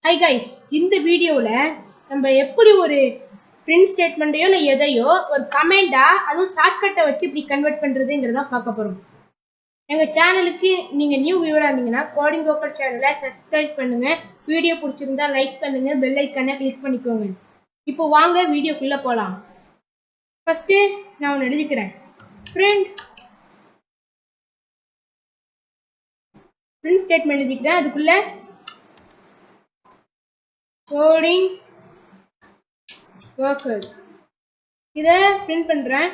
Hi guys, இந்த வீடியோல நம்ம எப்படி ஒரு print statementயோ இல்ல எதையோ ஒரு கமெண்டா அதுவும் ஷார்ட்கட்டை வச்சு இப்படி கன்வெர்ட் பண்றதுங்கறத பார்க்க போறோம். எங்க சேனலுக்கு நீங்க நியூ வியூவரா இருந்தீங்கன்னா கோடிங்கோக்கல் சேனலை சப்ஸ்கிரைப் பண்ணுங்க. வீடியோ பிடிச்சிருந்தா லைக் பண்ணுங்க, பெல் ஐகானை கிளிக் பண்ணிக்கோங்க. இப்போ வாங்க வீடியோக்குள்ள போலாம். ஃபர்ஸ்ட் நான் ஒன்னு எழுதிக்கிறேன். print ஸ்டேட்மெண்ட் எழுதிக்கிறேன். அதுக்குள்ள Codingokul இதை பிரிண்ட் பண்றேன்.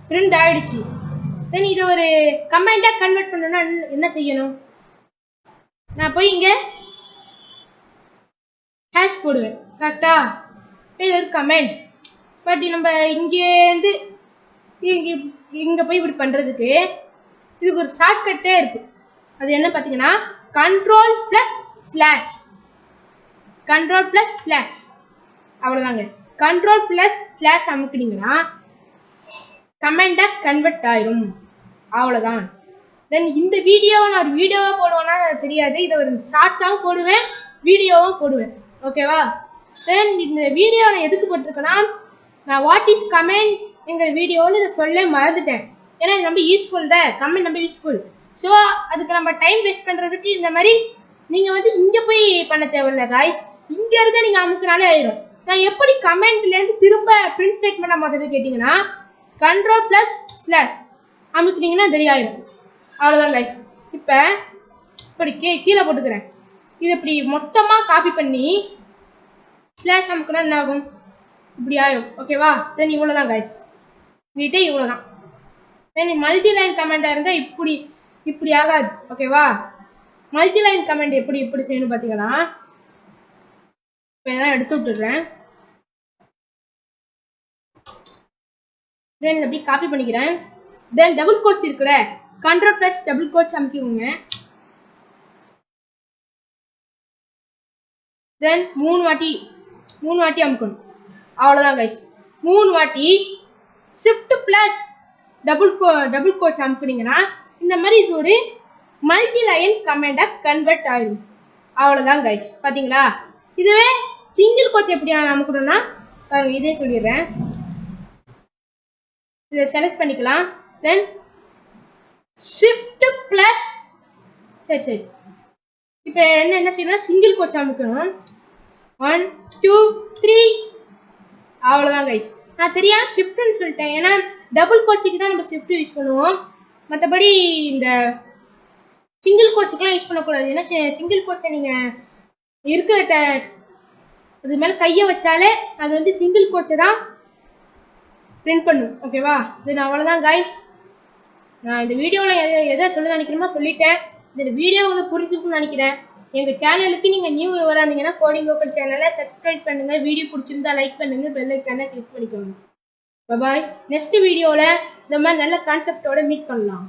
பிரிண்ட் ஆயிடுச்சு. தென் இதை ஒரு கமெண்டா கன்வெர்ட் பண்ணணும்னா என்ன செய்யணும்? நான் போய் இங்க ஹேஷ் போடுவேன். கரெக்டா? இது ஒரு கமெண்ட். பட் நம்ம இங்கேருந்து இங்க போய் இப்படி பண்றதுக்கு இதுக்கு ஒரு ஷார்ட்கட்டே இருக்கு. அது என்ன பார்த்தீங்கன்னா control plus slash. Control plus slash அவ்வளோதாங்க. கண்ட்ரோல் பிளஸ் ஸ்லாஷ் அமுக்குனீங்கன்னா கமெண்டா கன்வெர்ட் ஆயிரும். அவ்வளோதான். தென் இந்த வீடியோவை நான் ஒரு வீடியோவாக போடுவேன்னா தெரியாது. இதை ஒரு ஷார்ட்ஸாகவும் போடுவேன், வீடியோவும் போடுவேன். ஓகேவா? தென் இந்த வீடியோ நான் எதுக்கு போட்டிருக்கேன்னா, நான் வாட் இஸ் கமெண்ட் எங்கிற வீடியோவில் இதை சொல்ல மறந்துட்டேன். ஏன்னா இது ரொம்ப யூஸ்ஃபுல் தான். கமெண்ட் ரொம்ப யூஸ்ஃபுல். ஸோ அதுக்கு நம்ம டைம் வேஸ்ட் பண்ணுறதுக்கு இந்த மாதிரி நீங்கள் இங்கே போய் பண்ண தேவையில்லை காய்ஸ். இங்கே இருந்தால் நீங்கள் அமுக்குனாலே ஆயிடும். நான் எப்படி கமெண்ட்லேருந்து திரும்ப பிரிண்ட் ஸ்டேட்மெண்ட் மாற்றது கேட்டிங்கன்னா கண்ட்ரோல் ப்ளஸ் ஸ்லாஷ் அமுக்குனீங்கன்னா தெரியாயிடும். அவ்வளோதான் கைஸ். இப்போ இப்படி கீழே போட்டுக்கிறேன். இது இப்படி மொத்தமாக காப்பி பண்ணி ஸ்லாஷ் அமுக்குனா என்ன ஆகும்? இப்படி ஆயிடும். ஓகேவா? தென் இவ்வளோ தான் கைஸ். வீட்டே இவ்வளோ தான். தென் மல்டி லைன் கமெண்டாக இருந்தால் இப்படி ஆகாது. ஓகேவா? மல்டி லைன் கமெண்ட் எப்படி செய்யணும் பார்த்தீங்கன்னா, இப்போ இதெல்லாம் எடுத்து விட்டுடுறேன். தென் அப்படி காப்பி பண்ணிக்கிறேன். தென் டபுள் கோட்ஸ் இருக்குல்ல, கண்ட்ரோல் ப்ளஸ் டபுள் கோட்ஸ் அமுக்கிக்கோங்க. தென் மூணு வாட்டி அமுக்கணும். அவ்வளோதான் கைஸ். 3 வாட்டி ஷிஃப்ட் பிளஸ் டபுள் கோட்ஸ் அமுக்குனீங்கன்னா இந்த மாதிரி இது ஒரு மல்டி லைன் கமெண்டா கன்வெர்ட் ஆயிடும். அவ்வளோதான் கைஸ். பார்த்தீங்களா? இதுவே சிங்கிள் கோட்ஸ் எப்படி அமுக்கணும்னா இதே சொல்லிடுறேன். இதை செலக்ட் பண்ணிக்கலாம். தென் ஷிஃப்ட் பிளஸ் சரி இப்போ என்ன செய்யணும்? Single quotes அமுக்கணும். 1 2 3 அவ்வளோதான் கைஸ். நான் தெரியாம ஷிஃப்ட்னு சொல்லிட்டேன். ஏன்னா டபுள் கோட்சுக்கு தான் நம்ம ஷிஃப்ட் யூஸ் பண்ணுவோம். மற்றபடி இந்த சிங்கிள் கோட்சுக்கெலாம் யூஸ் பண்ணக்கூடாது. ஏன்னா சிங்கிள் கோட்சை நீங்கள் இருக்கிற அது மேலே கையை வச்சாலே அது சிங்கிள் கோட்சை தான் பிரிண்ட் பண்ணும். ஓகேவா? இது அவ்வளோதான் கைஸ். நான் இந்த வீடியோவில் எதை சொல்ல நினைக்கிறேனோ சொல்லிட்டேன். இந்த வீடியோ புரிஞ்சுக்குன்னு நினைக்கிறேன். எங்கள் சேனலுக்கு நீங்கள் நியூ வியூவராக இருந்தீங்கன்னா கோடிங்கோக்கல் சேனலை சப்ஸ்கிரைப் பண்ணுங்கள். வீடியோ பிடிச்சிருந்தா லைக் பண்ணுங்கள், பெல் ஐக்கானை கிளிக் பண்ணிக்கோங்க. பாய். நெக்ஸ்ட் வீடியோவில் இந்த மாதிரி நல்ல கான்செப்டோட மீட் பண்ணலாம்.